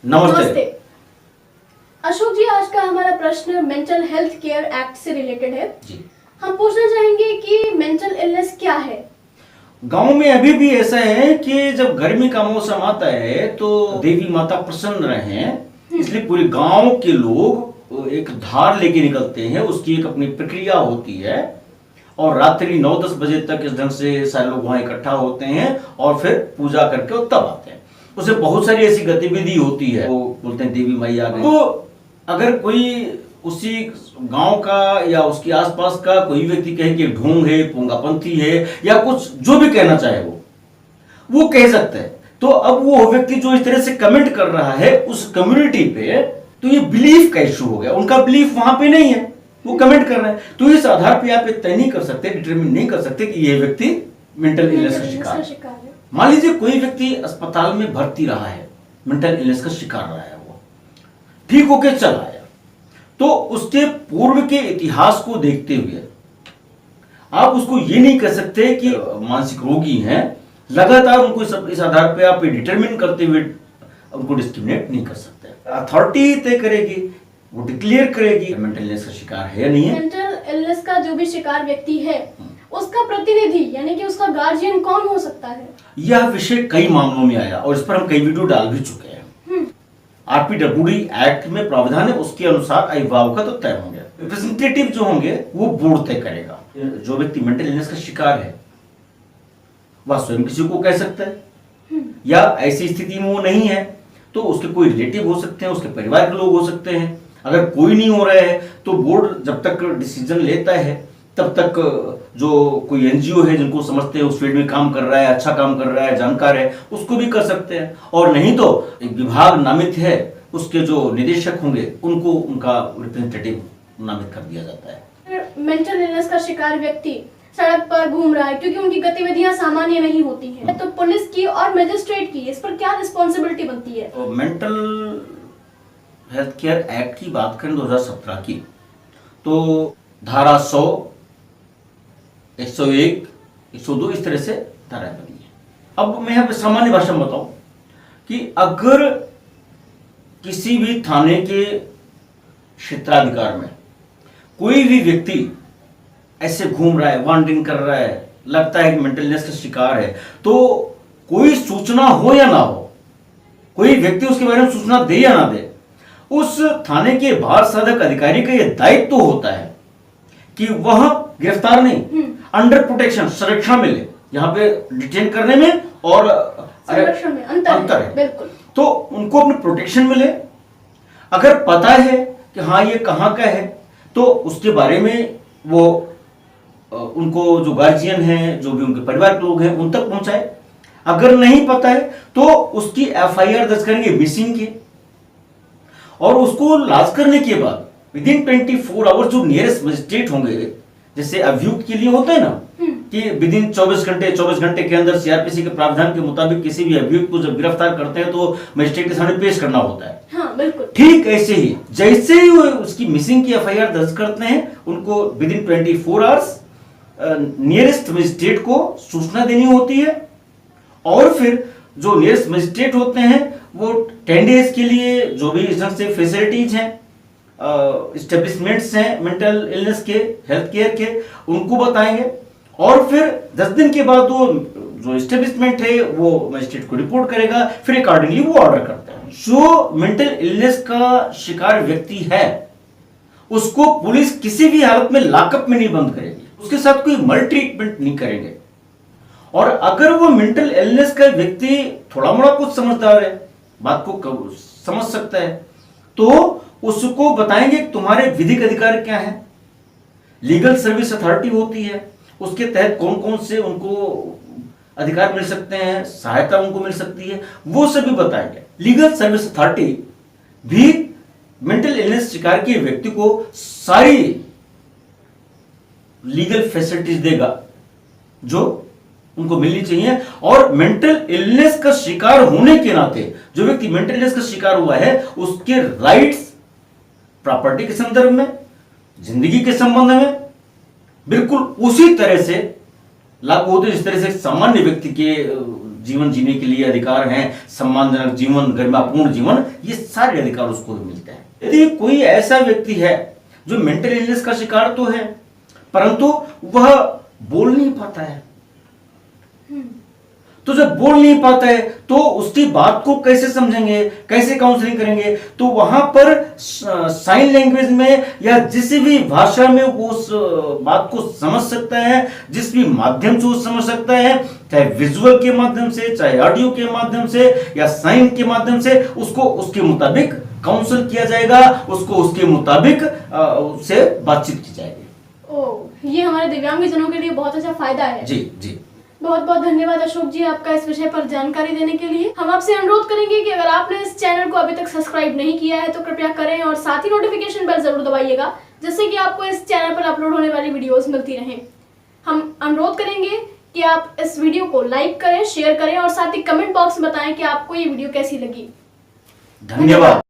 नमस्ते। अशोक जी, आज का हमारा प्रश्न मेंटल हेल्थ केयर एक्ट से रिलेटेड है जी। हम पूछना चाहेंगे कि मेंटल इलनेस क्या है। गांव में अभी भी ऐसा है कि जब गर्मी का मौसम आता है तो देवी माता प्रसन्न रहे, इसलिए पूरे गांव के लोग एक धार लेके निकलते हैं। उसकी एक अपनी प्रक्रिया होती है और रात्रि 9-10 बजे तक इस ढंग से सारे लोग वहां इकट्ठा होते हैं और फिर पूजा करके और तब आते हैं। उसे बहुत सारी ऐसी गतिविधि होती है, वो बोलते हैं देवी मैया आ गई। तो अगर कोई उसी गांव का या उसके आसपास का कोई व्यक्ति कहे कि ढोंग है, पोंगापंथी है या कुछ जो भी कहना चाहे वो कह सकता है। तो अब वो व्यक्ति जो इस तरह से कमेंट कर रहा है उस कम्युनिटी पे, तो ये बिलीफ का इशू हो गया। उनका बिलीफ वहां पे नहीं है, वो कमेंट कर रहे हैं। तो इस आधार पे आप तय नहीं कर सकते, डिटरमिन नहीं कर सकते कि ये व्यक्ति मेंटल इलनेस का शिकार है। मान लीजिए कोई व्यक्ति अस्पताल में भर्ती रहा है, मेंटल इलनेस का शिकार रहा है, वो ठीक होके चला आया, तो उसके पूर्व के इतिहास को देखते हुए आप उसको ये नहीं कह सकते कि मानसिक रोगी हैं। लगातार उनको इस आधार पे आप डिटरमिन करते हुए उनको डिस्क्रिमिनेट नहीं कर सकते। अथॉरिटी तय करेगी, वो डिक्लेयर करेगी मेंटल इलनेस का शिकार है या नहीं है। मेंटल इलनेस का जो भी शिकार व्यक्ति है उसका प्रतिनिधि यानी कि उसका गार्जियन कौन हो सकता है। यह विषय कई मामलों में आया और इस पर हम कई वीडियो डाल भी चुके हैं। आरपीडब्ल्यूडी एक्ट में प्रावधान है, उसके अनुसार अभिभावक तो तय होंगे, रिप्रेजेंटेटिव जो होंगे वो बोर्ड तय करेगा। जो व्यक्ति मेंटल इलनेस का शिकार है वह स्वयं किसी को कह सकता है, या ऐसी स्थिति में वो नहीं है तो उसके कोई रिलेटिव हो सकते हैं, उसके परिवार के लोग हो सकते हैं। अगर कोई नहीं हो रहा है तो बोर्ड जब तक डिसीजन लेता है तब तक जो कोई एनजीओ है जिनको समझते हैं उस फील्ड में काम कर रहा है, अच्छा काम कर रहा है, जानकार है, उसको भी कर सकते हैं। और नहीं तो एक विभाग नामित है, उसके जो निदेशक होंगे उनको उनका रिप्रेजेंटेटिव नामित कर दिया जाता है। मेंटल इलनेस का शिकार व्यक्ति सड़क पर घूम रहा है क्योंकि उनकी गतिविधियां सामान्य नहीं होती हैं, तो पुलिस की और मजिस्ट्रेट की इस पर क्या रिस्पॉन्सिबिलिटी बनती है। तो मेंटल हेल्थ केयर एक्ट की बात करें 2017 की, तो धारा 100, 101, 102 इस तरह से धाराएं बनी है। अब मैं यहाँ पे सामान्य भाषा में बताऊं कि अगर किसी भी थाने के क्षेत्राधिकार में कोई भी व्यक्ति ऐसे घूम रहा है, वॉन्डरिंग कर रहा है, लगता है कि मेंटल इलनेस का शिकार है, तो कोई सूचना हो या ना हो, कोई व्यक्ति उसके बारे में सूचना दे या ना दे, उस थाने के भार साधक अधिकारी का यह दायित्व तो होता है कि वह गिरफ्तार नहीं, अंडर प्रोटेक्शन, संरक्षण मिले। यहाँ पे डिटेन करने में और संरक्षण में अंतर है। बिल्कुल। तो उनको अपने प्रोटेक्शन मिले। अगर पता है कि हाँ ये कहाँ का है तो उसके बारे में वो उनको जो गार्जियन हैं, जो भी उनके परिवार के लोग हैं, उन तक पहुंचाए। अगर नहीं पता है तो उसकी एफआईआर दर्ज करेंगे मिसिंग की, और उसको लाश करने के बाद विदिन 24 आवर्स जो नियरेस्ट मजिस्ट्रेट होंगे, जैसे अभियुक्त के लिए होता है ना कि विदिन 24 घंटे के अंदर सीआरपीसी के प्रावधान के मुताबिक किसी भी अभियुक्त को जब गिरफ्तार करते हैं तो मजिस्ट्रेट के सामने पेश करना होता है। हाँ, बिल्कुल। ठीक ऐसे ही जैसे ही वो उसकी मिसिंग की एफआईआर दर्ज करते हैं, उनको विदिन 24 आवर्स नियरेस्ट मजिस्ट्रेट को सूचना देनी होती है, और फिर जो नियरेस्ट मजिस्ट्रेट होते हैं वो 10 डेज के लिए जो भी इस ढंग से फैसिलिटीज हैं, एस्टेब्लिशमेंट्स हैं मेंटल इलनेस के, हेल्थ केयर के, उनको बताएंगे। और फिर 10 दिन के बाद वो जो एस्टेब्लिशमेंट है वो मजिस्ट्रेट को रिपोर्ट करेगा, फिर अकॉर्डिंगली वो ऑर्डर करता है। जो मेंटल इलनेस का शिकार व्यक्ति है उसको पुलिस किसी भी हालत में लॉकअप में नहीं बंद करेगी, उसके साथ कोई मल ट्रीटमेंट नहीं करेंगे। और अगर वो मेंटल इलनेस का व्यक्ति थोड़ा मोड़ा कुछ समझदार है, बात को समझ सकता है, तो उसको बताएंगे तुम्हारे विधिक अधिकार क्या है, लीगल सर्विस अथॉरिटी होती है, उसके तहत कौन कौन से उनको अधिकार मिल सकते हैं, सहायता उनको मिल सकती है, वो सभी बताएंगे। लीगल सर्विस अथॉरिटी भी मेंटल इलनेस शिकार के व्यक्ति को सारी लीगल फैसिलिटीज देगा जो उनको मिलनी चाहिए। और मेंटल इलनेस का शिकार होने के नाते जो व्यक्ति मेंटल इलनेस का शिकार हुआ है उसके राइट्स प्रॉपर्टी के संदर्भ में, जिंदगी के संबंध में बिल्कुल उसी तरह से लागू होते जिस तरह से सामान्य व्यक्ति के जीवन जीने के लिए अधिकार हैं, सम्मानजनक जीवन, गरिमापूर्ण जीवन, ये सारे अधिकार उसको मिलते हैं। यदि कोई ऐसा व्यक्ति है जो मेंटल इलनेस का शिकार तो है, परंतु वह बोल नहीं पाता है, तो जब बोल नहीं पाता है तो उसकी बात को कैसे समझेंगे, कैसे काउंसलिंग करेंगे? तो वहां पर साइन लैंग्वेज में या जिस भी भाषा में वो उस बात को समझ सकता है, जिस भी माध्यम से वो समझ सकता है, चाहे विजुअल के माध्यम से, चाहे ऑडियो के माध्यम से या साइन के माध्यम से, उसको उसके मुताबिक काउंसल किया जाएगा, उसको उसके मुताबिक उससे बातचीत की जाएगी। ओह, ये हमारे दिव्यांगजनों के लिए बहुत अच्छा फायदा है। जी जी, बहुत बहुत धन्यवाद अशोक जी आपका इस विषय पर जानकारी देने के लिए। हम आपसे अनुरोध करेंगे कि अगर आपने इस चैनल को अभी तक सब्सक्राइब नहीं किया है तो कृपया करें और साथ ही नोटिफिकेशन बेल जरूर दबाइएगा, जिससे कि आपको इस चैनल पर अपलोड होने वाली वीडियोस मिलती रहें। हम अनुरोध करेंगे कि आप इस वीडियो को लाइक करें, शेयर करें और साथ ही कमेंट बॉक्स में बताएं कि आपको ये वीडियो कैसी लगी। धन्यवाद।